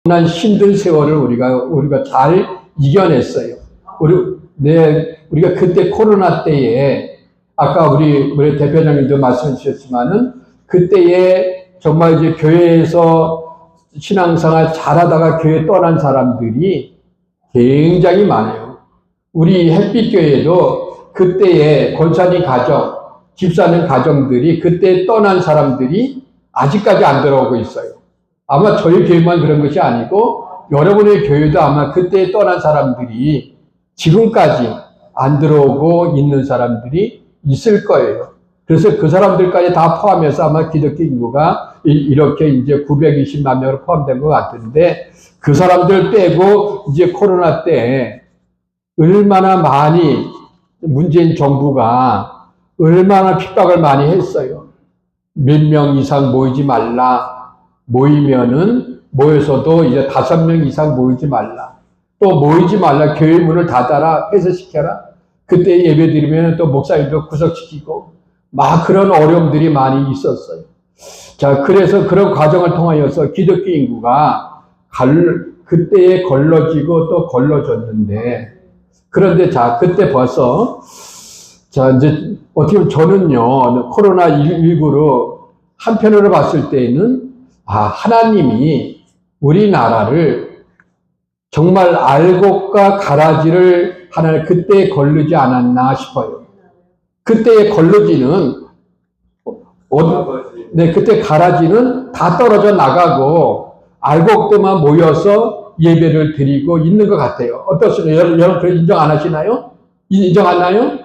난 힘든 세월을 우리가 잘 이겨냈어요. 우리가 그때 코로나 때에 아까 우리 대표장님도 말씀해 주셨지만은 그때에 정말 이제 교회에서 신앙생활 잘하다가 교회 떠난 사람들이 굉장히 많아요. 우리 햇빛교회도 그때에 권사님 가정, 집사님 가정들이 그때 떠난 사람들이 아직까지 안 들어오고 있어요. 아마 저희 교회만 그런 것이 아니고 여러분의 교회도 아마 그때 떠난 사람들이 지금까지 안 들어오고 있는 사람들이 있을 거예요. 그래서 그 사람들까지 다 포함해서 아마 기독교 인구가 이렇게 이제 920만 명으로 포함된 것 같은데 그 사람들 빼고 이제 코로나 때 얼마나 많이 문재인 정부가 얼마나 핍박을 많이 했어요. 몇 명 이상 모이지 말라. 모여서도 이제 5명 이상 모이지 말라. 또 모이지 말라. 교회 문을 닫아라. 폐쇄시켜라. 그때 예배 드리면 또 목사님도 구속시키고 막 그런 어려움들이 많이 있었어요. 자, 그래서 그런 과정을 통하여서 기독교 인구가 그때에 걸러지고 또 걸러졌는데 그런데 자, 그때 벌써 자, 이제 어떻게 보면 저는요, 코로나19로 한편으로 봤을 때는 하나님이 우리나라를 정말 알곡과 가라지를 하나님 그때에 걸르지 않았나 싶어요. 그때에 걸르지는 그때 가라지는 다 떨어져 나가고 알곡들만 모여서 예배를 드리고 있는 것 같아요. 어떻습니까? 여러분 그런 인정 안 하시나요? 인정 안 하나요?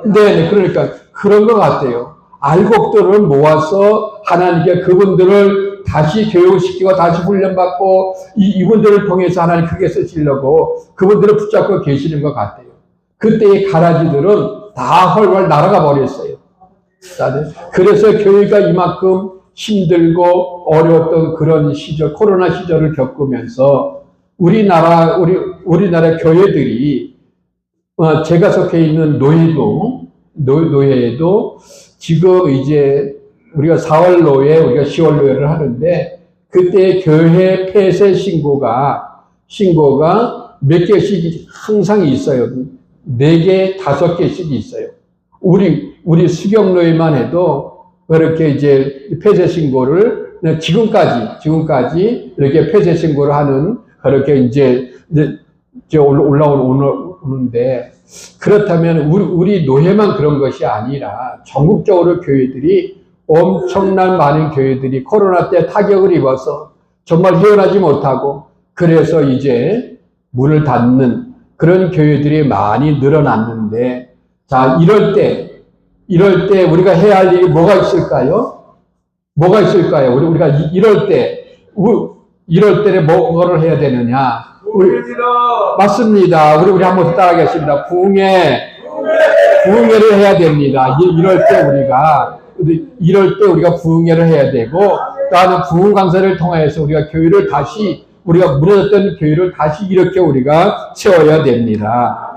네, 그러니까 그런 것 같아요. 알곡들을 모아서 하나님께 그분들을 다시 교육시키고 다시 훈련받고 이분들을 통해서 하나님 크게 쓰시려고 그분들을 붙잡고 계시는 것 같아요. 그때의 가라지들은 다 헐헐 날아가 버렸어요. 그래서 교회가 이만큼 힘들고 어려웠던 그런 시절, 코로나 시절을 겪으면서 우리나라 교회들이 제가 속해 있는 노예에도 지금 이제 우리가 4월 노예, 우리가 10월 노예를 하는데 그때 교회 폐쇄 신고가 몇 개씩 항상 있어요. 4개, 5개씩 있어요. 우리 수경노예만 해도 그렇게 이제 폐쇄 신고를 지금까지 이렇게 폐쇄 신고를 하는 그렇게 이제 올라오는데 그렇다면 우리 노예만 그런 것이 아니라 전국적으로 교회들이 엄청난 많은 교회들이 코로나 때 타격을 입어서 정말 헤어나지 못하고 그래서 이제 문을 닫는 그런 교회들이 많이 늘어났는데 자 이럴 때 우리가 해야 할 일이 뭐가 있을까요? 우리가 이럴 때에 뭐를 해야 되느냐? 맞습니다. 우리 한번 따라하겠습니다. 부흥회를 해야 됩니다. 이럴 때 우리가 부흥회를 해야 되고, 또한 부흥 강사를 통해서 우리가 우리가 무너졌던 교회를 다시 이렇게 우리가 세워야 됩니다.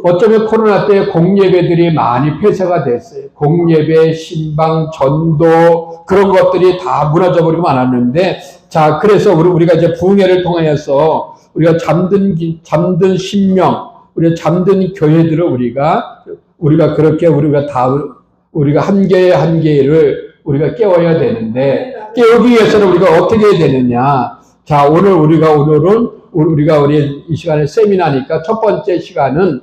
어쩌면 코로나 때 공예배들이 많이 폐쇄가 됐어요. 공예배, 신방, 전도 그런 것들이 다 무너져 버리고 말았는데 자 그래서 우리가 이제 부흥회를 통해서 우리가 잠든 신명, 우리가 잠든 교회들을 우리가 그렇게 우리가 한 개를 우리가 깨워야 되는데 깨우기 위해서는 우리가 어떻게 해야 되느냐? 자 오늘은 이 시간에 세미나니까 첫 번째 시간은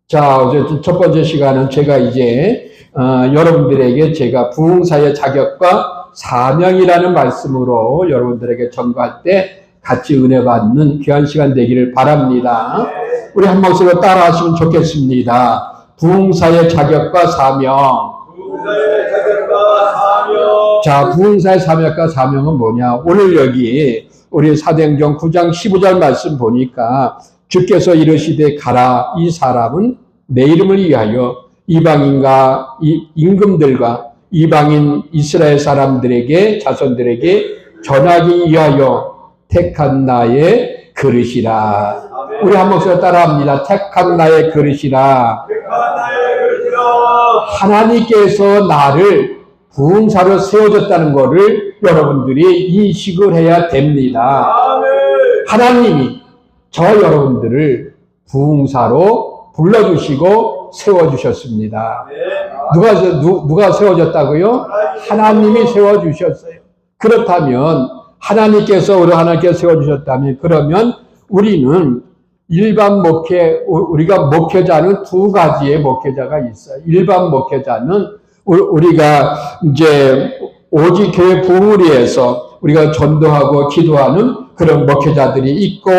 제가 이제 여러분들에게 제가 부흥사의 자격과 사명이라는 말씀으로 여러분들에게 전가할 때 같이 은혜 받는 귀한 시간 되기를 바랍니다. 우리 한 목소리로 따라하시면 좋겠습니다. 부흥사의 자격과 사명. 자, 부흥사의 자격과 사명은 뭐냐? 오늘 여기 우리 사도행전 9장 15절 말씀 보니까 주께서 이르시되 가라. 이 사람은 내 이름을 위하여 이방인과 임금들과 이방인 이스라엘 사람들에게 자손들에게 전하기 위하여 택한 나의 그릇이라. 우리 한 목소리 따라합니다. 택한 나의 그릇이라. 하나님께서 나를 부흥사로 세워줬다는 것을 여러분들이 인식을 해야 됩니다. 하나님이 저 여러분들을 부흥사로 불러주시고 세워주셨습니다. 누가 세워졌다고요? 하나님이 세워주셨어요. 그렇다면 하나님께서 세워주셨다면 그러면 우리는 일반 우리가 목회자는 두 가지의 목회자가 있어요. 일반 목회자는 우리가 이제 오직 교회 부흥을 위해서 우리가 전도하고 기도하는 그런 목회자들이 있고,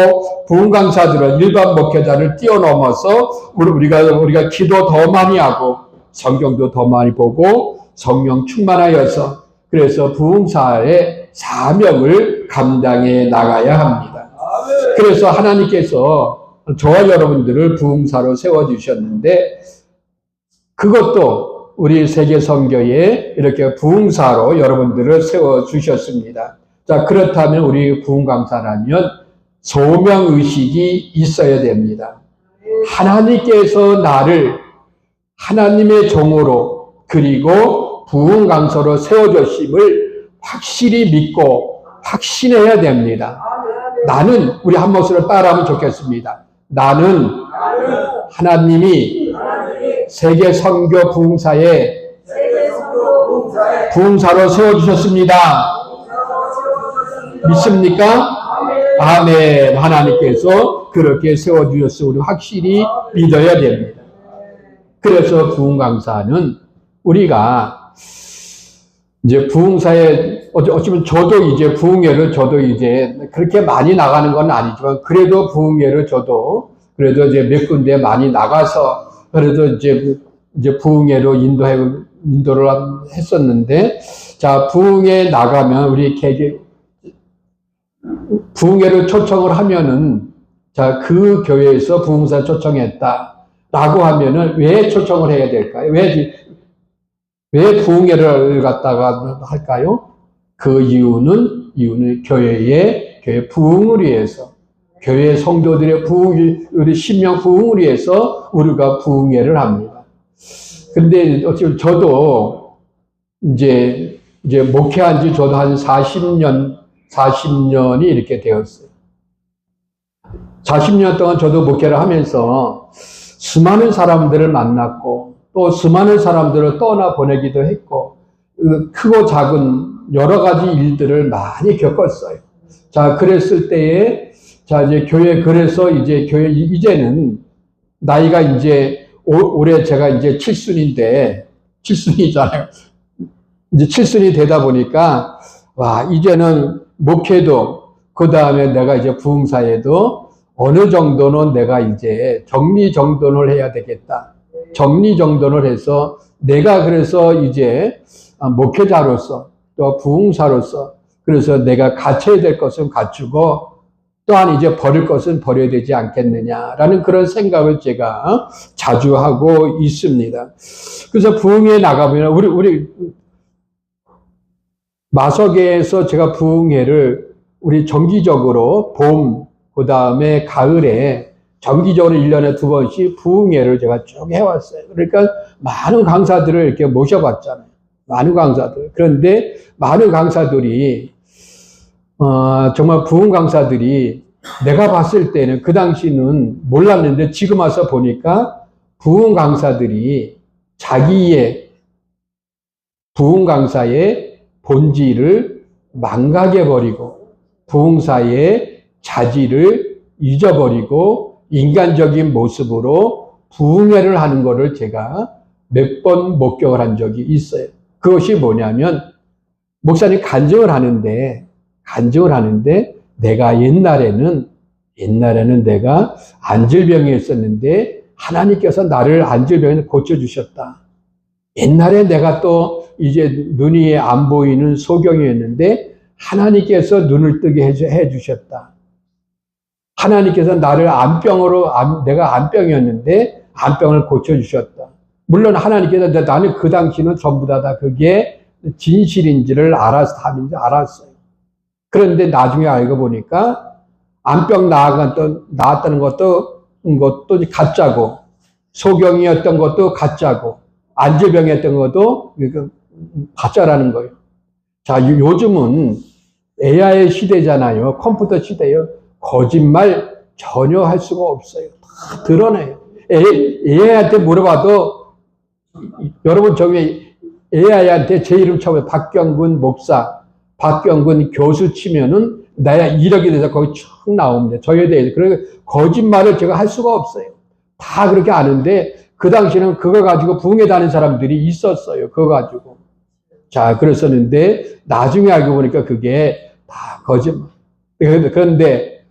부흥 강사들은 일반 목회자를 뛰어넘어서 우리가 기도 더 많이 하고 성경도 더 많이 보고 성령 충만하여서 그래서 부흥사의 사명을 감당해 나가야 합니다. 그래서 하나님께서 저와 여러분들을 부흥사로 세워주셨는데 그것도 우리 세계선교에 이렇게 부흥사로 여러분들을 세워주셨습니다. 자, 그렇다면 우리 부흥강사라면 소명의식이 있어야 됩니다. 하나님께서 나를 하나님의 종으로 그리고 부흥강사로 세워주심을 확실히 믿고 확신해야 됩니다. 나는 우리 한 목소리로 따라하면 좋겠습니다. 나는 하나님이 세계 선교 부흥사에 부흥사로 세워주셨습니다. 믿습니까? 아멘. 하나님께서 그렇게 세워주셨어. 우리 확실히 믿어야 됩니다. 그래서 부흥 강사는 우리가 이제 부흥사에 어쩌면 저도 이제 부흥회를 그렇게 많이 나가는 건 아니지만 그래도 부흥회를 그래도 이제 몇 군데 많이 나가서 그래도 이제 부흥회로 인도를 했었는데, 자, 부흥회 나가면 우리 부흥회를 초청을 하면은, 자, 그 교회에서 부흥사 초청했다라고 하면은 왜 초청을 해야 될까요? 왜 부흥회를 갖다가 할까요? 그 이유는 교회 부흥을 위해서, 교회 성도들의 우리 신명 부흥을 위해서 우리가 부흥회를 합니다. 근데 어찌 저도 이제 목회한 지 저도 한 40년이 이렇게 되었어요. 40년 동안 저도 목회를 하면서 수많은 사람들을 만났고 또 수많은 사람들을 떠나보내기도 했고 크고 작은 여러 가지 일들을 많이 겪었어요. 자, 그랬을 때에 그래서 이제는 나이가 올해 제가 이제 7순이잖아요. 이제 7순이 되다 보니까, 이제는 목회도, 그 다음에 내가 이제 부흥사에도 어느 정도는 내가 이제 정리정돈을 해야 되겠다. 정리정돈을 해서 내가 그래서 이제 목회자로서 또 부흥사로서 그래서 내가 갖춰야 될 것은 갖추고 또한 이제 버릴 것은 버려야 되지 않겠느냐라는 그런 생각을 제가 자주 하고 있습니다. 그래서 부흥회에 나가보면 우리 마석에서 제가 부흥회를 우리 정기적으로 봄, 그 다음에 가을에 정기적으로 1년에 2번씩 부흥회를 제가 쭉 해왔어요. 그러니까 많은 강사들을 이렇게 모셔봤잖아요. 많은 강사들. 그런데 많은 강사들이 정말 부흥 강사들이 내가 봤을 때는 그 당시는 몰랐는데 지금 와서 보니까 부흥 강사들이 자기의 부흥 강사의 본질을 망각해버리고 부흥사의 자질을 잊어버리고 인간적인 모습으로 부흥회를 하는 것을 제가 몇 번 목격을 한 적이 있어요. 그것이 뭐냐면 목사님 간증을 하는데 내가 옛날에는 내가 안질병이 있었는데 하나님께서 나를 안질병을 고쳐주셨다. 옛날에 내가 또 이제 눈이 안 보이는 소경이었는데 하나님께서 눈을 뜨게 해주셨다. 하나님께서 나를 내가 안병이었는데 안병을 고쳐주셨다. 물론 하나님께서 나는 그 당시는 전부 다 그게 진실인지를 알았어요. 그런데 나중에 알고 보니까 안병 나았다는 것도 가짜고 소경이었던 것도 가짜고 안질병이었던 것도 가짜라는 거예요. 자, 요즘은 AI 시대잖아요. 컴퓨터 시대예요. 거짓말 전혀 할 수가 없어요. 다 드러내요. AI한테 물어봐도, 여러분 저기 AI한테 제 이름 쳐봐요. 박경근 목사, 박경근 교수 치면은 나야 이력이 돼서 거기 쭉 나옵니다. 저에 대해서. 그래서 거짓말을 제가 할 수가 없어요. 다 그렇게 아는데, 그 당시에는 그거 가지고 부흥회 다니는 사람들이 있었어요. 그거 가지고. 자, 그랬었는데, 나중에 알고 보니까 그게 다 거짓말. 그런데,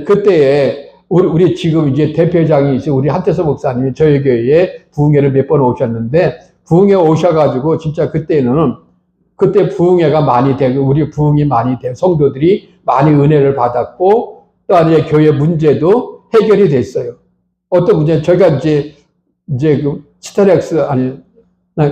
그때에, 우리 지금 이제 대표장이 있어요. 우리 한태서 목사님이 저희 교회에 부흥회를 몇 번 오셨는데, 부흥회 오셔가지고, 진짜 그때 부흥회가 많이 되고, 우리 부흥이 많이 되고, 성도들이 많이 은혜를 받았고, 또 아니에 교회 문제도 해결이 됐어요. 어떤 문제, 저희가 이제 그 스타렉스,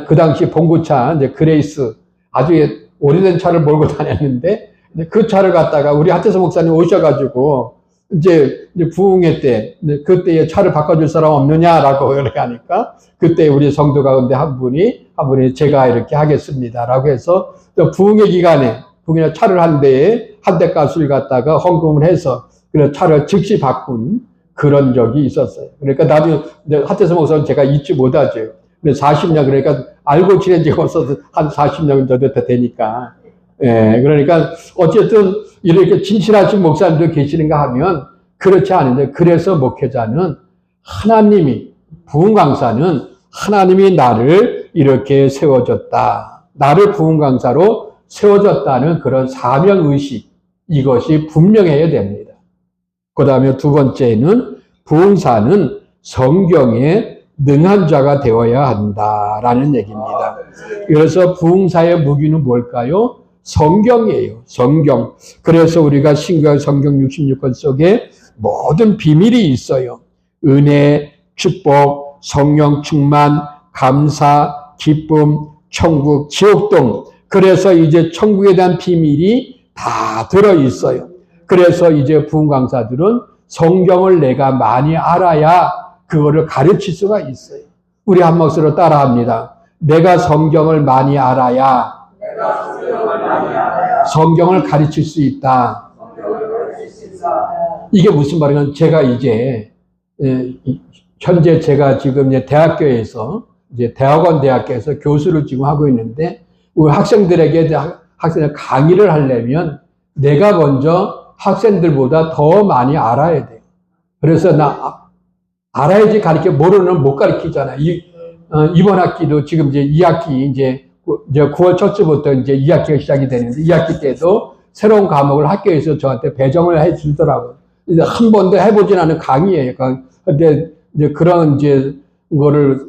그 당시 봉고차, 이제 그레이스, 아주 오래된 차를 몰고 다녔는데, 그 차를 갖다가 우리 하태서 목사님 오셔가지고, 이제 부흥회 때, 그때에 차를 바꿔줄 사람 없느냐라고 이렇게 하니까, 그때 우리 성도 가운데 한 분이 제가 이렇게 하겠습니다라고 해서, 부흥회 기간에, 부흥회 차를 한 대 값을 갖다가 헌금을 해서, 그래서 차를 즉시 바꾼 그런 적이 있었어요. 그러니까 나중에, 하태서 목사님 제가 잊지 못하죠. 40년, 그러니까 알고 지낸 지가 없어서 한 40년 정도 되니까. 예, 그러니까 어쨌든 이렇게 진실하신 목사님도 계시는가 하면 그렇지 않은데, 그래서 목회자는 하나님이, 부흥 강사는 하나님이 나를 이렇게 세워줬다. 나를 부흥 강사로 세워줬다는 그런 사명의식, 이것이 분명해야 됩니다. 그 다음에 두 번째는 부흥사는 성경에 능한 자가 되어야 한다라는 얘기입니다. 그래서 부흥사의 무기는 뭘까요? 성경이에요. 성경. 그래서 우리가 신구약 성경 66권 속에 모든 비밀이 있어요. 은혜, 축복, 성령 충만, 감사, 기쁨, 천국, 지옥 등. 그래서 이제 천국에 대한 비밀이 다 들어있어요. 그래서 이제 부흥 강사들은 성경을 내가 많이 알아야 그거를 가르칠 수가 있어요. 우리 한 목소리로 따라합니다. 내가 성경을 많이 알아야 성경을 가르칠 수 있다. 이게 무슨 말이냐면, 제가 이제 현재 제가 지금 이제 대학교에서 이제 대학원대학교에서 교수를 지금 하고 있는데, 우리 학생들에게 학생들 강의를 하려면 내가 먼저 학생들보다 더 많이 알아야 돼요. 그래서 알아야지 가르쳐, 모르는 못 가르치잖아요. 이번 학기도 지금 이제 2학기 이제 9월 첫주부터 이제 2학기가 시작이 되는데, 2학기 때도 새로운 과목을 학교에서 저한테 배정을 해 주더라고요. 이제 한 번도 해보진 않은 강의예요. 근데 이제 그런 이제 거를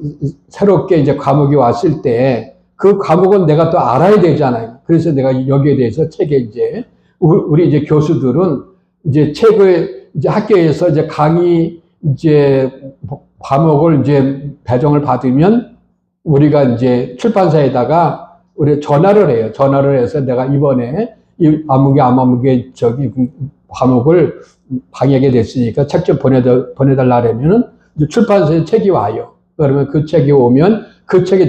새롭게 이제 과목이 왔을 때 그 과목은 내가 또 알아야 되잖아요. 그래서 내가 여기에 대해서 책에 이제 우리 이제 교수들은 이제 책을 이제 학교에서 이제 강의 이제 과목을 이제 배정을 받으면 우리가 이제 출판사에다가 우리 전화를 해요. 전화를 해서 내가 이번에 이 아무개 저기 과목을 방해하게 됐으니까 책 좀 보내달라면은 이제 출판사에 책이 와요. 그러면 그 책이 오면 그 책이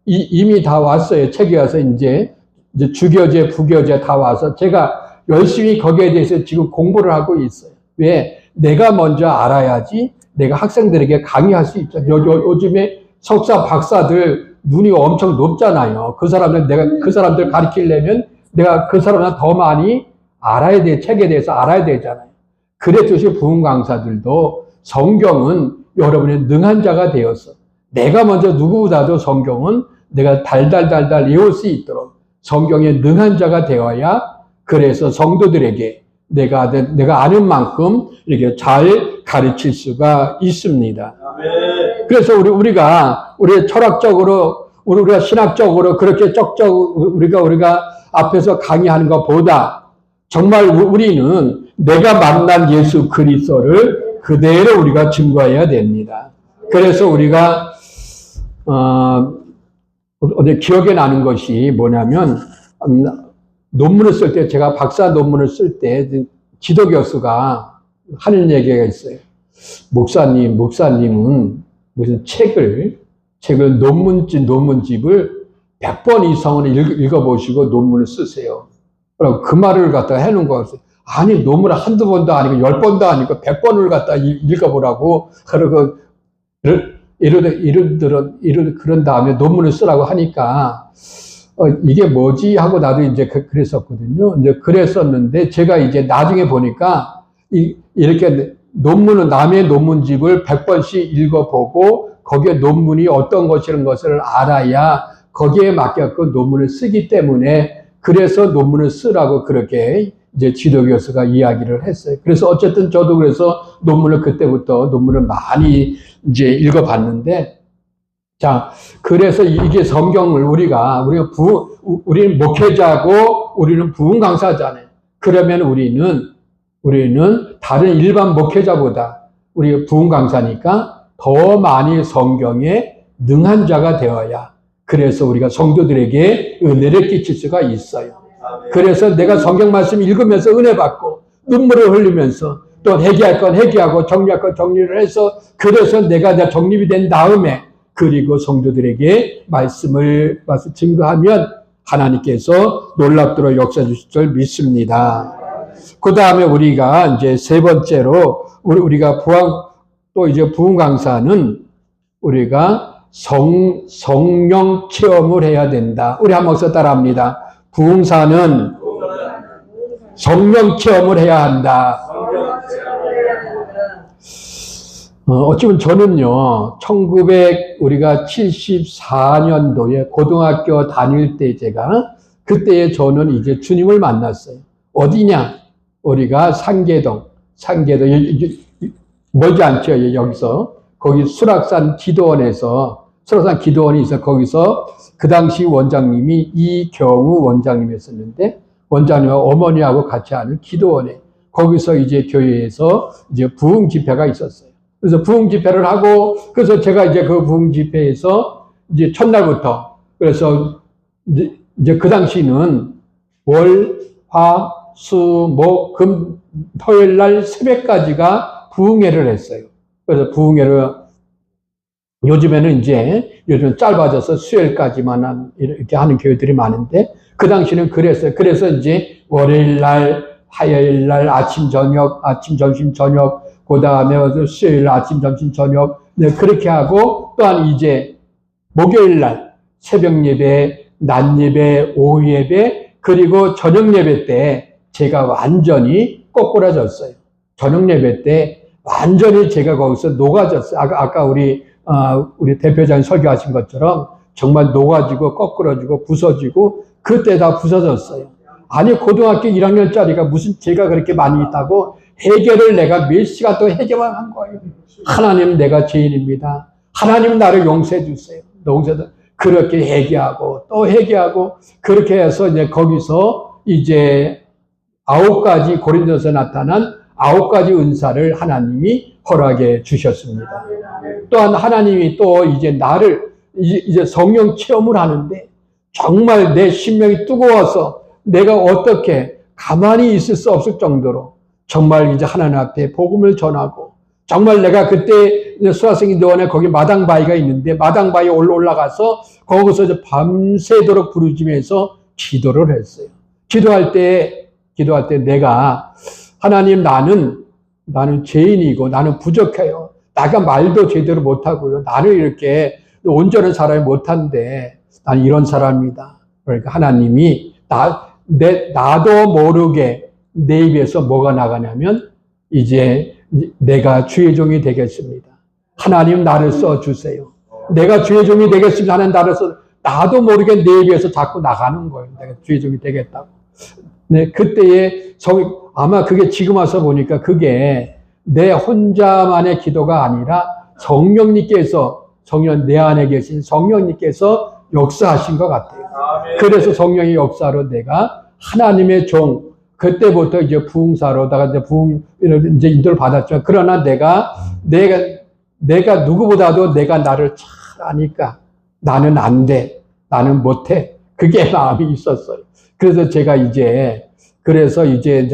이미 다 왔어요. 책이 와서 이제 주교재, 부교재 다 와서 제가 열심히 거기에 대해서 지금 공부를 하고 있어요. 왜? 내가 먼저 알아야지 내가 학생들에게 강의할 수 있죠. 요즘에 석사, 박사들 눈이 엄청 높잖아요. 그 사람들 가르치려면 내가 그 사람보다 더 많이 알아야 돼. 책에 대해서 알아야 되잖아요. 그랬듯이 부흥 강사들도 성경은 여러분의 능한 자가 되어서 내가 먼저 누구보다도 성경은 내가 달달달달 외울 수 있도록 성경의 능한 자가 되어야, 그래서 성도들에게 내가 아는 만큼 이렇게 잘 가르칠 수가 있습니다. 그래서 우리가 철학적으로, 우리가 신학적으로 그렇게 우리가 앞에서 강의하는 것보다 정말 우리는 내가 만난 예수 그리스도를 그대로 우리가 증거해야 됩니다. 그래서 우리가 기억에 나는 것이 뭐냐면, 논문을 쓸 때, 제가 박사 논문을 쓸 때 지도 교수가 하는 얘기가 있어요. 목사님은 무슨 책을 논문집을 100번 이상은 읽어보시고 논문을 쓰세요. 그럼 그 말을 갖다가 해놓은 거였어요. 아니, 논문을 한두 번도 아니고 10번도 아니고 100번을 갖다 읽어보라고, 그러고, 그런 다음에 논문을 쓰라고 하니까, 이게 뭐지? 하고 나도 이제 그랬었거든요. 이제 그랬었는데, 제가 이제 나중에 보니까, 이렇게 논문은 남의 논문집을 100번씩 읽어보고, 거기에 논문이 어떤 것이라는 것을 알아야 거기에 맞게끔 논문을 쓰기 때문에, 그래서 논문을 쓰라고 그렇게 이제 지도 교수가 이야기를 했어요. 그래서 어쨌든 저도 그래서 논문을 그때부터 논문을 많이 이제 읽어봤는데, 자, 그래서 이게 성경을 우리는 목회자고 우리는 부흥 강사잖아요. 그러면 우리는 다른 일반 목회자보다 우리 부흥 강사니까 더 많이 성경에 능한 자가 되어야, 그래서 우리가 성도들에게 은혜를 끼칠 수가 있어요. 그래서 내가 성경 말씀 읽으면서 은혜 받고 눈물을 흘리면서 또 회개할 건 회개하고 정리할 건 정리를 해서, 그래서 내가 정립이 된 다음에 그리고 성도들에게 말씀을 증거하면 하나님께서 놀랍도록 역사해 주실 줄 믿습니다. 그 다음에 우리가 이제 세 번째로 우리가 부흥 강사는 우리가 성령 체험을 해야 된다. 우리 한 목사 따라합니다. 부흥사는 성령 체험을 해야 한다. 어찌보면 저는요, 우리가 74년도에 고등학교 다닐 때 그때에 저는 이제 주님을 만났어요. 어디냐? 우리가 상계동, 멀지 않죠, 여기서. 거기 수락산 기도원이 있어, 거기서 그 당시 원장님이 이경우 원장님이었는데, 원장님과 어머니하고 같이 하는 기도원에, 거기서 이제 교회에서 이제 부흥 집회가 있었어요. 그래서 부흥 집회를 하고, 그래서 제가 이제 그 부흥 집회에서 이제 첫날부터, 그래서 이제 그 당시는 월, 화, 수, 목, 금, 토요일 날 새벽까지가 부흥회를 했어요. 그래서 부흥회를, 요즘은 짧아져서 수요일까지만 이렇게 하는 교회들이 많은데, 그 당시는 그랬어요. 그래서 이제 월요일 날, 화요일 날 아침, 점심, 저녁, 그 다음에 수요일 아침, 점심, 저녁, 네, 그렇게 하고, 또한 이제 목요일 날 새벽 예배, 낮 예배, 오후 예배, 그리고 저녁 예배 때 제가 완전히 꼬꾸라졌어요. 저녁 예배 때 완전히 제가 거기서 녹아졌어요. 아까 우리 대표장이 설교하신 것처럼 정말 녹아지고 거꾸러지고 부서지고, 그때 다 부서졌어요. 아니, 고등학교 1학년짜리가 무슨 제가 그렇게 많이 있다고 회개를 내가 몇 시간 동안 회개만 한 거예요. 하나님, 내가 죄인입니다. 하나님, 나를 용서해 주세요. 그렇게 회개하고 또 회개하고, 그렇게 해서 이제 거기서 이제 9가지 고린도서 나타난 9가지 은사를 하나님이 허락해 주셨습니다. 또한 하나님이 또 이제 이제 성령 체험을 하는데, 정말 내 심령이 뜨거워서 내가 어떻게 가만히 있을 수 없을 정도로 정말 이제 하나님 앞에 복음을 전하고, 정말 내가 그때 수화성인도원에 거기 마당바위가 있는데, 마당바위에 올라가서 거기서 이제 밤새도록 부르짖으면서 기도를 했어요. 기도할 때 내가, 하나님, 나는 죄인이고 나는 부족해요. 내가 말도 제대로 못하고요. 나는 이렇게 온전한 사람이 못한데 나는 이런 사람입니다. 그러니까 하나님이 나도 모르게 내 입에서 뭐가 나가냐면, 이제 내가 주의 종이 되겠습니다. 하나님, 나를 써주세요. 내가 주의 종이 되겠습니다. 하나님, 나를 나도 모르게 내 입에서 자꾸 나가는 거예요. 내가 주의 종이 되겠다고. 네, 그때에 아마 그게 지금 와서 보니까 그게 내 혼자만의 기도가 아니라 내 안에 계신 성령님께서 역사하신 것 같아요. 그래서 성령의 역사로 내가 하나님의 종, 그때부터 이제 부흥사로다가 이제 인도를 받았죠. 그러나 내가 누구보다도 내가 나를 잘 아니까 나는 안 돼, 나는 못해, 그게 마음이 있었어요. 그래서 제가 이제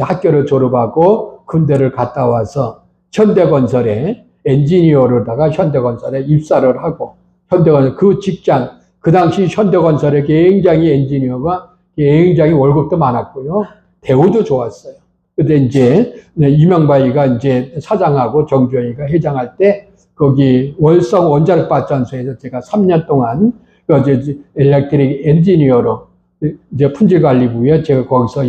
학교를 졸업하고 군대를 갔다 와서 현대건설에 엔지니어로다가 현대건설에 입사를 하고, 현대건설 그 직장, 그 당시 현대건설에 굉장히 엔지니어가 굉장히 월급도 많았고요. 대우도 좋았어요. 근데 이제 이명박이가 이제 사장하고 정주영이가 회장할 때 거기 월성 원자력 발전소에서 제가 3년 동안 이제 엘렉트릭 엔지니어로 이제 품질관리부에 제가 거기서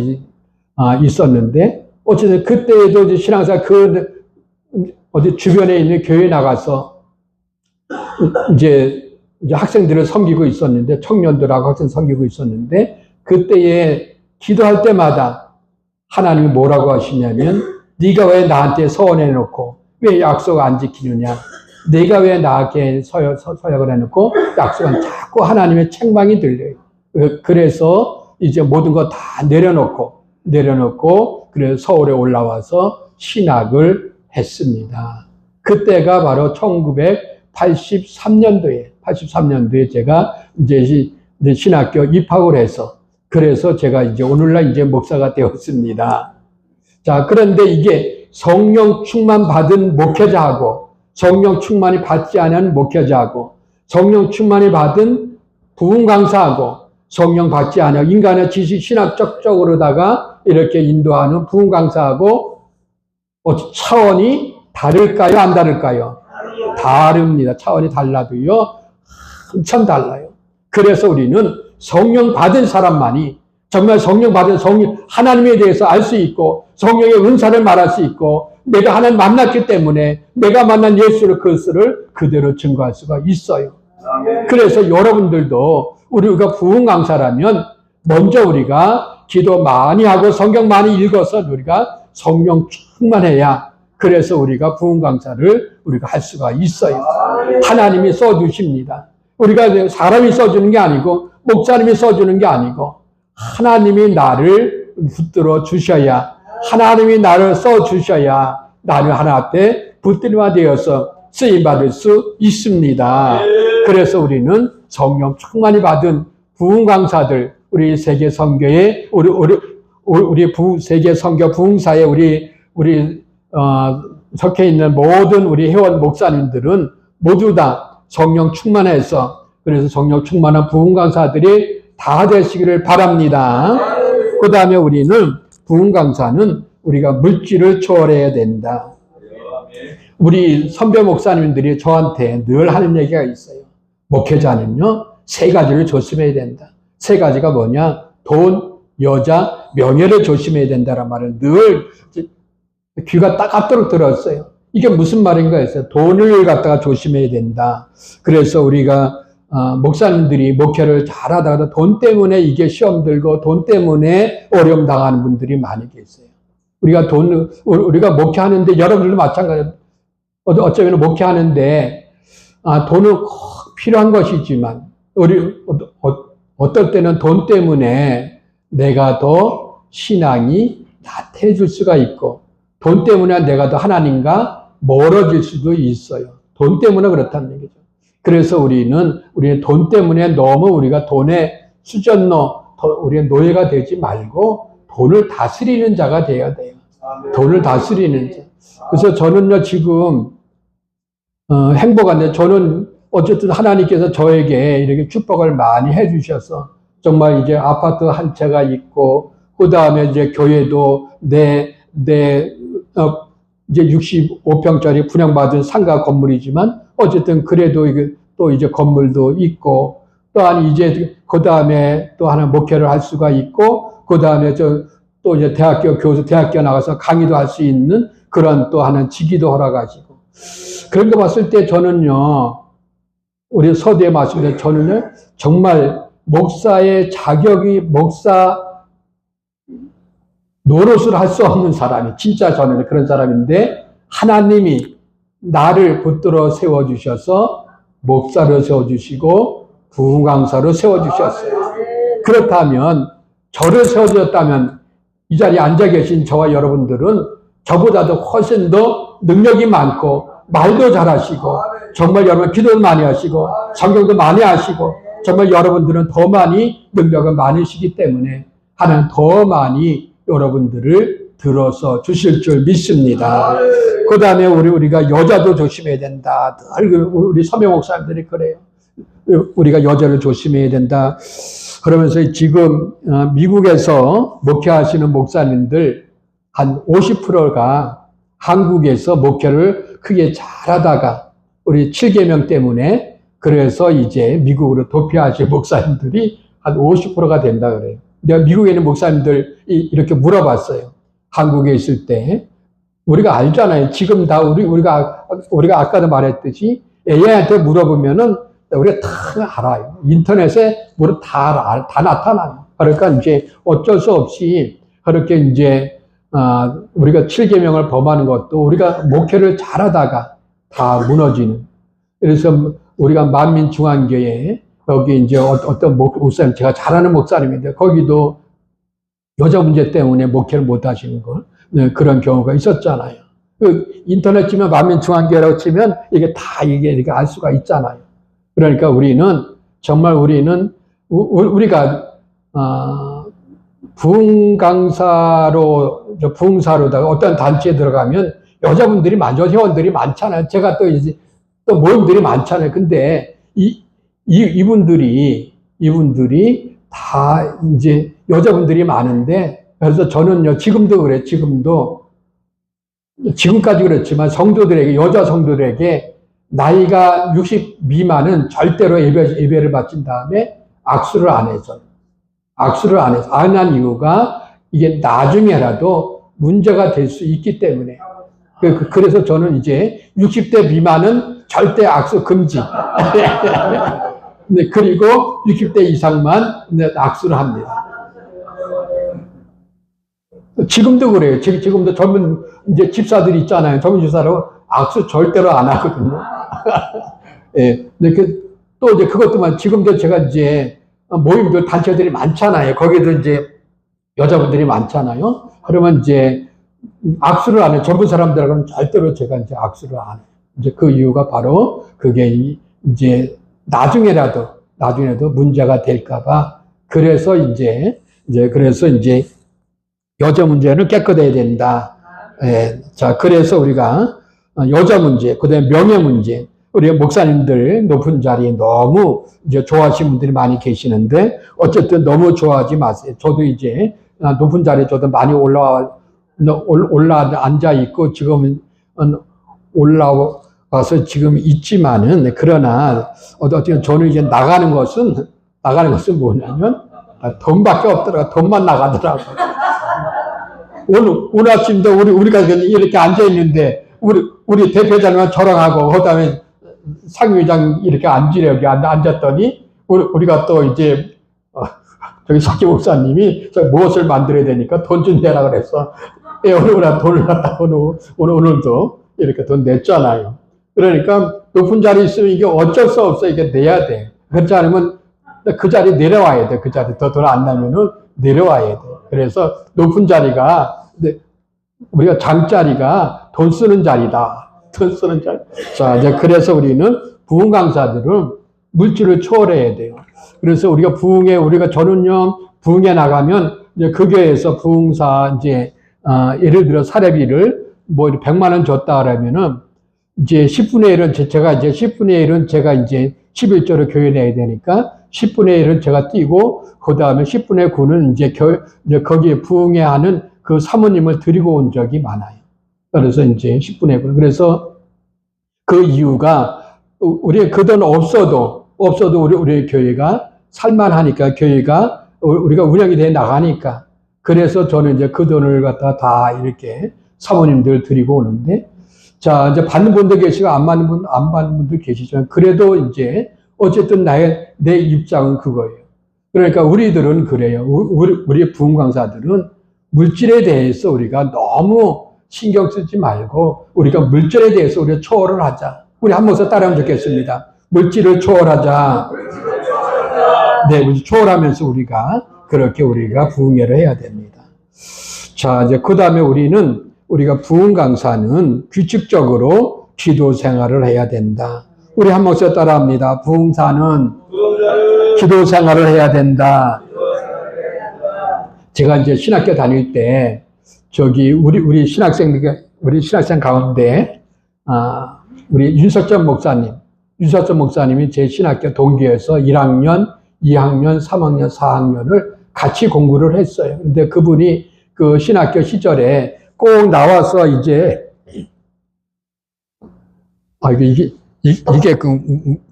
있었는데 어쨌든 그때에도 이제 신앙사 어디 주변에 있는 교회에 나가서 이제 학생들을 섬기고 있었는데 청년들하고 학생 섬기고 있었는데 그때에 기도할 때마다 하나님이 뭐라고 하시냐면 네가 왜 나한테 서원해 놓고 왜 약속 안 지키느냐 네가 왜 나에게 서약을 해놓고 약속은 자꾸 하나님의 책망이 들려요. 그래서 이제 모든 거 다 내려놓고 그래서 서울에 올라와서 신학을 했습니다. 그때가 바로 1983년도에 제가 이제 신학교 입학을 해서 그래서 제가 이제 오늘날 이제 목사가 되었습니다. 자, 그런데 이게 성령 충만 받은 목회자하고 성령 충만이 받지 않은 목회자하고 성령 충만이 받은 부흥 강사하고 성령 받지 않은 인간의 지식 신학적으로다가 이렇게 인도하는 부흥 강사하고 차원이 다를까요? 안 다를까요? 다릅니다. 차원이 달라도요. 한참 달라요. 그래서 우리는 성령 받은 사람만이 정말 성령 받은 하나님에 대해서 알 수 있고 성령의 은사를 말할 수 있고 내가 하나님 만났기 때문에 내가 만난 예수를 그리스도를 그대로 증거할 수가 있어요. 그래서 여러분들도 우리가 부흥 강사라면 먼저 우리가 기도 많이 하고 성경 많이 읽어서 우리가 성령 충만해야 그래서 우리가 부흥 강사를 우리가 할 수가 있어요. 하나님이 써주십니다. 우리가 사람이 써주는 게 아니고 목사님이 써주는 게 아니고 하나님이 나를 붙들어 주셔야 하나님이 나를 써주셔야 나를 하나 앞에 붙들마 되어서 쓰임받을 수 있습니다. 그래서 우리는 성령 충만히 받은 부흥 강사들 우리 세계 선교의 우리 세계 선교 부흥사에 우리 속해 있는 모든 우리 회원 목사님들은 모두 다 성령 충만해서 그래서 성령 충만한 부흥 강사들이 다 되시기를 바랍니다. 그 다음에 우리는 부흥 강사는 우리가 물질을 초월해야 된다. 우리 선배 목사님들이 저한테 늘 하는 얘기가 있어요. 목회자는요, 3가지를 조심해야 된다. 3가지가 뭐냐? 돈, 여자, 명예를 조심해야 된다는 말을 늘 귀가 따갑도록 들었어요. 이게 무슨 말인가 했어요. 돈을 갖다가 조심해야 된다. 그래서 우리가 목사님들이 목회를 잘하다가 돈 때문에 이게 시험 들고 돈 때문에 어려움 당하는 분들이 많이 계세요. 우리가 목회하는데 여러분들도 마찬가지예요. 어쩌면 목회하는데 돈은 꼭 필요한 것이지만 어떨 때는 돈 때문에 내가 더 신앙이 나태해질 수가 있고 돈 때문에 내가 더 하나님과 멀어질 수도 있어요. 돈 때문에 그렇다는 얘기죠. 그래서 우리는 돈 때문에 너무 우리가 돈의 우리의 노예가 되지 말고 돈을 다스리는 자가 되어야 돼요. 돈을 다스리는 자. 그래서 저는요, 지금, 행복한데, 저는 어쨌든 하나님께서 저에게 이렇게 축복을 많이 해주셔서, 정말 이제 아파트 한 채가 있고, 그 다음에 이제 교회도 이제 65평짜리 분양받은 상가 건물이지만, 어쨌든 그래도 또 이제 건물도 있고, 또한 이제 그 다음에 또 하나 목회를 할 수가 있고, 그 다음에 또 이제 대학교 나가서 강의도 할 수 있는 그런 또 하나 직위도 허락하시고. 그런 거 봤을 때 저는요, 우리 서두에 말씀드린 저는요, 정말 목사의 자격이 목사 노릇을 할 수 없는 사람이, 진짜 저는 그런 사람인데, 하나님이 나를 붙들어 세워주셔서 목사로 세워주시고, 부흥 강사로 세워주셨어요. 그렇다면, 저를 세워주셨다면, 이 자리에 앉아 계신 저와 여러분들은 저보다도 훨씬 더 능력이 많고 말도 잘하시고 정말 여러분 기도도 많이 하시고 성경도 많이 하시고 정말 여러분들은 더 많이 능력은 많으시기 때문에 하나님 더 많이 여러분들을 들어서 주실 줄 믿습니다. 그 다음에 우리가 여자도 조심해야 된다. 우리 서명 목사님들이 그래요. 우리가 여자를 조심해야 된다. 그러면서 지금 미국에서 목회하시는 목사님들 한 50%가 한국에서 목회를 크게 잘하다가 우리 7계명 때문에 그래서 이제 미국으로 도피하실 목사님들이 한 50%가 된다 그래요. 내가 미국에 있는 목사님들 이렇게 물어봤어요. 한국에 있을 때 우리가 알잖아요. 지금 다 우리가 아까도 말했듯이 AI한테 물어보면은 우리가 다 알아요. 인터넷에 다 나타나요. 그러니까 이제 어쩔 수 없이 그렇게 이제 우리가 7계명을 범하는 것도 우리가 목회를 잘하다가 다 무너지는. 그래서 우리가 만민중앙교회 여기 이제 어떤 목사님, 제가 잘하는 목사님인데 거기도 여자 문제 때문에 목회를 못 하시는 거, 네, 그런 경우가 있었잖아요. 인터넷 치면 만민중앙교회라고 치면 이게 이렇게 알 수가 있잖아요. 그러니까 정말 우리가 부흥사로다가 어떤 단체에 들어가면 여자분들이 회원들이 많잖아요. 제가 또 모임들이 많잖아요. 근데 이분들이 다 이제 여자분들이 많은데, 그래서 저는요, 지금도 그래, 지금까지 그렇지만 여자 성도들에게 나이가 60 미만은 절대로 예배를 바친 다음에 악수를 안 해서. 안 한 이유가 이게 나중에라도 문제가 될 수 있기 때문에. 그래서 저는 이제 60대 미만은 절대 악수 금지. 네, 그리고 60대 이상만 악수를 합니다. 지금도 그래요. 지금도 젊은 이제 집사들이 있잖아요. 젊은 집사로 악수 절대로 안 하거든요. 예. 근데 또 이제 그것도만 지금도 제가 이제 모임들 단체들이 많잖아요. 거기도 이제 여자분들이 많잖아요. 그러면 이제 악수를 안 해요. 젊은 사람들하고는 절대로 제가 이제 악수를 안 해요. 이제 그 이유가 바로 그게 이제 나중에라도 문제가 될까봐. 그래서 이제 여자 문제는 깨끗해야 된다. 예. 자, 그래서 우리가 여자 문제, 그 다음에 명예 문제, 우리 목사님들 높은 자리에 너무 이제 좋아하시는 분들이 많이 계시는데, 어쨌든 너무 좋아하지 마세요. 저도 이제 높은 자리에 저도 많이 올라 앉아 있고, 지금 올라와서 지금 있지만은, 그러나, 어떻게 저는 이제 나가는 것은 뭐냐면, 돈밖에 없더라고. 돈만 나가더라고. 오늘 아침도 우리가 이렇게 앉아 있는데, 우리 대표자님은 저랑 하고, 그 다음에 상위의장 이렇게 여기 앉았더니, 우리가 또 이제, 저기 석기 목사님이 무엇을 만들어야 되니까 돈 좀 내라 그랬어. 오늘 돈을 갖다가 오늘도 이렇게 돈 냈잖아요. 그러니까 높은 자리에 있으면 이게 어쩔 수 없어. 이게 내야 돼. 그렇지 않으면 그 자리에 내려와야 돼. 그 자리에 더 돈 안 나면은 내려와야 돼. 그래서 높은 자리가, 우리가 장자리가 돈 쓰는 자리다. 돈 쓰는 자리. 자, 이제 그래서 우리는 부흥 강사들은 물질을 초월해야 돼요. 그래서 저는요, 부흥에 나가면, 이제 그 교회에서 부흥사, 예를 들어 사례비를 100만원 줬다 그러면은, 이제 10분의 1은 제가 이제 11조로 교회 내야 되니까, 10분의 1은 제가 띄고, 그 다음에 10분의 9는 이제 거기에 부흥회 하는 그 사모님을 드리고 온 적이 많아요. 그래서 이제 10분의 9. 그래서 그 이유가, 그 돈 없어도 우리 교회가 살만하니까, 우리가 운영이 돼 나가니까. 그래서 저는 이제 그 돈을 갖다가 다 이렇게 사모님들 드리고 오는데, 자, 이제 받는 분도 계시고, 안 받는 분도 계시지만, 그래도 이제, 어쨌든 내 입장은 그거예요. 그러니까 우리들은 그래요. 우리 부흥 강사들은 물질에 대해서 우리가 너무 신경 쓰지 말고, 우리가 물질에 대해서 우리가 초월을 하자. 우리 한 목사 따라하면 좋겠습니다. 물질을 초월하자. 네, 초월하면서 우리가 부흥회를 해야 됩니다. 자, 이제 그 다음에 우리가 부흥 강사는 규칙적으로 기도 생활을 해야 된다. 우리 한 목사 따라합니다. 부흥사는 기도 생활을 해야 된다. 제가 이제 신학교 다닐 때, 우리 신학생 가운데, 우리 윤석전 목사님, 유사점 목사님이 제 신학교 동기에서 1학년, 2학년, 3학년, 4학년을 같이 공부를 했어요. 근데 그분이 그 신학교 시절에 꼭 나와서 이제, 이게 그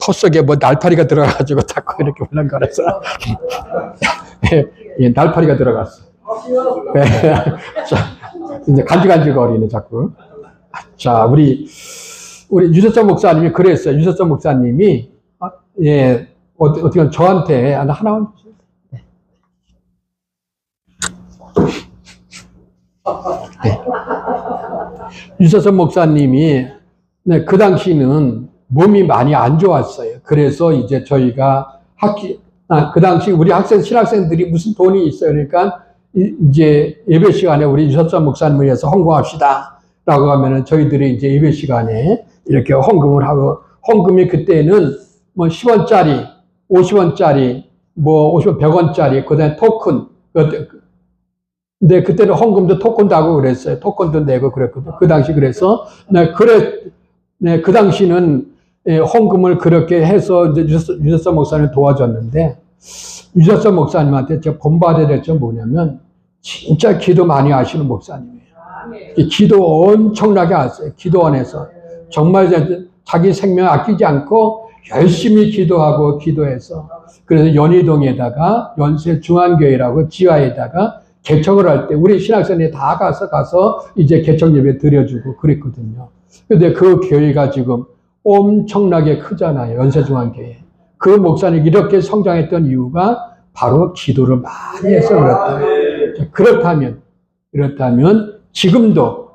pot 속에 뭐 날파리가 들어가가지고 자꾸 이렇게 울렁거려서. 예, 날파리가 들어갔어. 자, 이제 간질간질거리네, 자꾸. 자, 우리 유서점 목사님이 그랬어요. 유서점 목사님이, 예, 어떻게 저한테 하나만 주세요. 네. 유서점 목사님이, 네, 그 당시는 몸이 많이 안 좋았어요. 그래서 이제 저희가 그 당시 우리 신학생들이 무슨 돈이 있어요. 그러니까, 이제 예배 시간에 우리 유서점 목사님을 위해서 헌금합시다. 라고 하면은 저희들이 이제 예배 시간에 이렇게 헌금을 하고, 헌금이 그때는 뭐 10원짜리, 50원짜리, 뭐 50원, 100원짜리, 그 다음에 토큰. 근데 그때는 헌금도 토큰도 하고 그랬어요. 토큰도 내고 그랬거든요. 그 당시 그래서, 그 당시는 헌금을 그렇게 해서 이제 유서점 목사님 도와줬는데, 유서점 목사님한테 제가 본받아야 될 점 뭐냐면, 진짜 기도 많이 하시는 목사님이에요. 기도 엄청나게 하세요. 기도원에서. 정말 자기 생명 아끼지 않고 열심히 기도하고 기도해서. 그래서 연희동에다가 연세중앙교회라고 지하에다가 개척을 할 때 우리 신학생들이 다 가서 이제 개척 예배 드려주고 그랬거든요. 근데 그 교회가 지금 엄청나게 크잖아요. 연세중앙교회. 그 목사님이 이렇게 성장했던 이유가 바로 기도를 많이 해서 그렇다. 그렇다면 지금도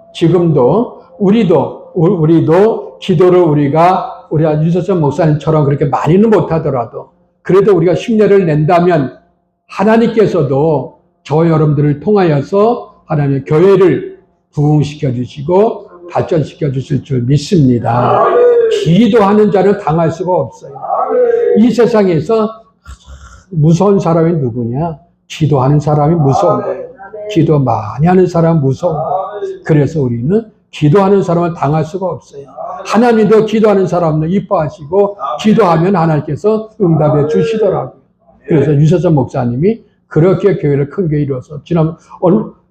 우리도 기도를 우리 유서점 목사님처럼 그렇게 많이는 못하더라도 그래도 우리가 흉내를 낸다면 하나님께서도 저 여러분들을 통하여서 하나님의 교회를 부흥시켜 주시고 발전시켜 주실 줄 믿습니다. 기도하는 자는 당할 수가 없어요. 이 세상에서 무서운 사람이 누구냐? 기도하는 사람이 무서운 거예요. 기도 많이 하는 사람은 무서운 거예요. 그래서 우리는 기도하는 사람은 당할 수가 없어요. 하나님도 기도하는 사람을 이뻐하시고 기도하면 하나님께서 응답해 주시더라고요. 그래서 유서점 목사님이 그렇게 교회를 큰 교회 이루어서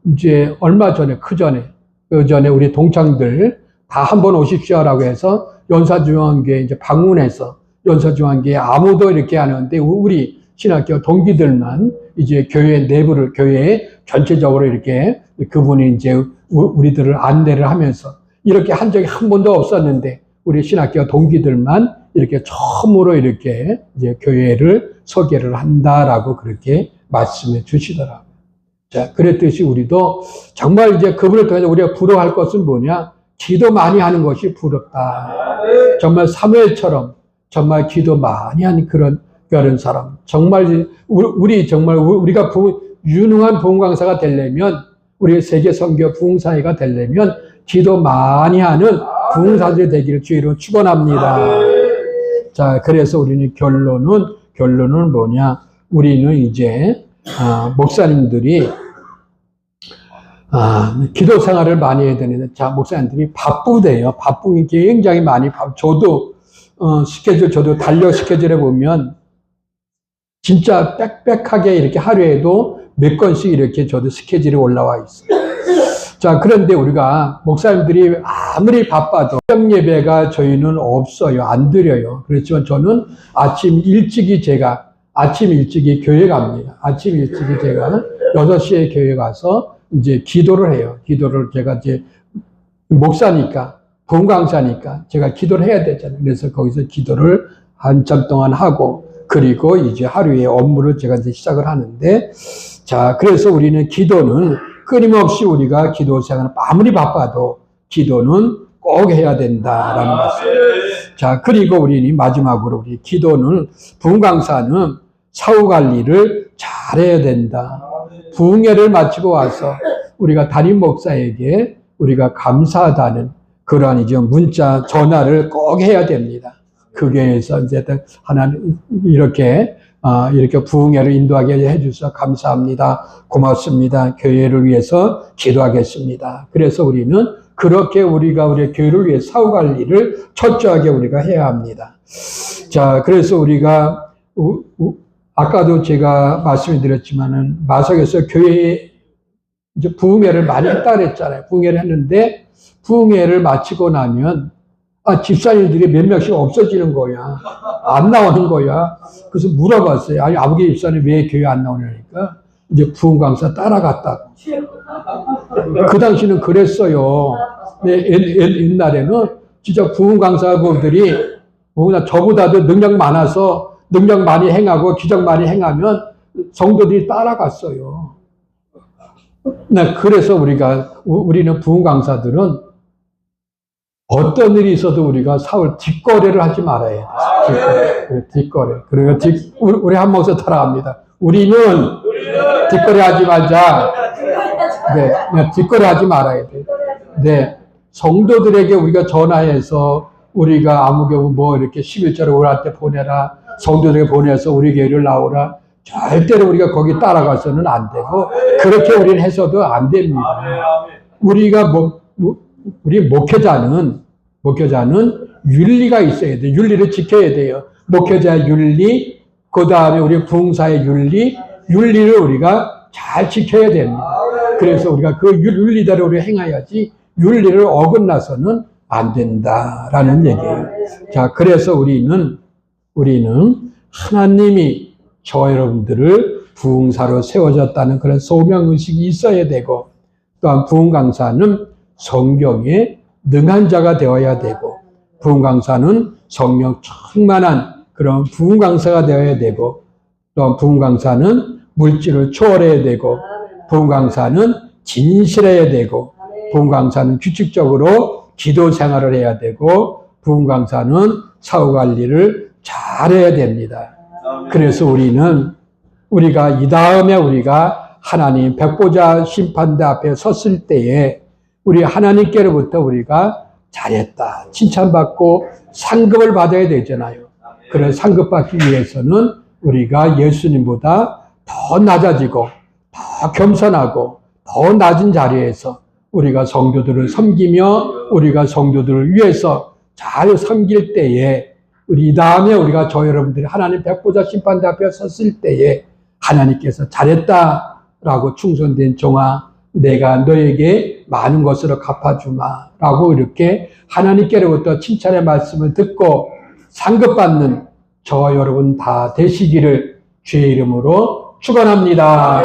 이제 얼마 전에 그 전에 우리 동창들 다 한번 오십시오라고 해서 연사중앙교회 이제 방문해서 연사중앙교회 아무도 이렇게 하는데 우리 신학교 동기들만 이제 교회 전체적으로 이렇게 그분이 이제 우리들을 안내를 하면서 이렇게 한 적이 한 번도 없었는데 우리 신학교 동기들만 이렇게 처음으로 이렇게 이제 교회를 소개를 한다라고 그렇게 말씀해 주시더라고요. 자, 그랬듯이 우리도 정말 이제 그분을 통해서 우리가 부러워할 것은 뭐냐? 기도 많이 하는 것이 부럽다. 정말 사무엘처럼 정말 기도 많이 한 그런 사람. 정말 우리가 유능한 부흥 강사가 되려면 우리 세계 선교 부흥사회가 되려면 기도 많이 하는 부흥사들이 되기를 주의로 축원합니다. 자, 그래서 우리는 결론은 뭐냐? 우리는 이제 목사님들이 기도 생활을 많이 해야 되는데, 자, 목사님들이 바쁘대요. 바쁜 게 굉장히 많이 저도 저도 달력 스케줄에 보면 진짜 빽빽하게 이렇게 하루에도 몇 건씩 이렇게 저도 스케줄이 올라와 있어요. 자, 그런데 우리가 목사님들이 아무리 바빠도 새벽 예배가 저희는 없어요. 안 드려요. 그렇지만 저는 아침 일찍이 교회 갑니다. 아침 일찍이 제가 6시에 교회 가서 이제 기도를 해요. 기도를 제가 이제 목사니까, 부흥 강사니까 제가 기도를 해야 되잖아요. 그래서 거기서 기도를 한참 동안 하고, 그리고 이제 하루의 업무를 제가 이제 시작을 하는데, 자, 그래서 우리는 기도는 끊임없이 우리가 기도 생활, 아무리 바빠도 기도는 꼭 해야 된다라는 말씀. 자, 그리고 우리는 마지막으로 우리 기도는, 부흥 강사는 사후 관리를 잘해야 된다. 부흥회를 마치고 와서 우리가 담임 목사에게 우리가 감사하다는 그러한 이제 문자, 전화를 꼭 해야 됩니다. 그 교회에서 이제 하나님 이렇게 부흥회를 인도하게 해주셔서 감사합니다. 고맙습니다. 교회를 위해서 기도하겠습니다. 그래서 우리는 그렇게 우리가 우리의 교회를 위해 사후관리를 철저하게 우리가 해야 합니다. 자, 그래서 우리가 아까도 제가 말씀을 드렸지만은 마석에서 교회에 이제 부흥회를 많이 했다 그랬잖아요. 부흥회를 했는데 부흥회를 마치고 나면 집사님들이 몇 명씩 없어지는 거야. 안 나오는 거야. 그래서 물어봤어요. 아니, 아버지 집사님 왜 교회 안 나오냐니까 이제 부흥 강사 따라갔다고. 그 당시는 그랬어요. 옛날에는 진짜 부흥 강사분들이 뭐냐 저보다도 능력 많아서 능력 많이 행하고 기적 많이 행하면 성도들이 따라갔어요. 그래서 우리는 부흥 강사들은 어떤 일이 있어도 우리가 뒷거래를 하지 말아야 돼요. 뒷거래. 그리고 우리 한 목소 따라합니다. 우리는 뒷거래 하지 말자. 네, 뒷거래 하지 말아야 돼. 네, 성도들에게 우리가 전화해서 우리가 아무 경우 뭐 이렇게 11절을 우리한테 보내라. 성도들에게 보내서 우리 교회를 나오라. 절대로 우리가 거기 따라가서는 안 되고, 그렇게 우리는 해서도 안 됩니다. 우리가 우리 목회자는 윤리가 있어야 돼요. 윤리를 지켜야 돼요. 목회자의 윤리, 그 다음에 우리 부흥사의 윤리를 우리가 잘 지켜야 됩니다. 그래서 우리가 그 윤리대로 우리 행해야지 윤리를 어긋나서는 안 된다라는 얘기예요. 자, 그래서 우리는 하나님이 저 여러분들을 부흥사로 세워졌다는 그런 소명의식이 있어야 되고, 또한 부흥 강사는 성경에 능한 자가 되어야 되고, 부흥 강사는 성령 충만한 그런 부흥 강사가 되어야 되고, 또한 부흥 강사는 물질을 초월해야 되고, 부흥 강사는 진실해야 되고, 부흥 강사는 규칙적으로 기도 생활을 해야 되고, 부흥 강사는 사후 관리를 잘해야 됩니다. 그래서 우리가 이 다음에 우리가 하나님 백보자 심판대 앞에 섰을 때에 우리 하나님께로부터 우리가 잘했다, 칭찬받고 상급을 받아야 되잖아요. 그런 상급받기 위해서는 우리가 예수님보다 더 낮아지고 더 겸손하고 더 낮은 자리에서 우리가 성도들을 섬기며 우리가 성도들을 위해서 잘 섬길 때에 이 다음에 우리가 저 여러분들이 하나님 백보자 심판대 앞에 섰을 때에 하나님께서 잘했다라고 충성된 종아 내가 너에게 많은 것으로 갚아주마 라고 이렇게 하나님께로부터 칭찬의 말씀을 듣고 상급받는 저 여러분 다 되시기를 주의 이름으로 축원합니다.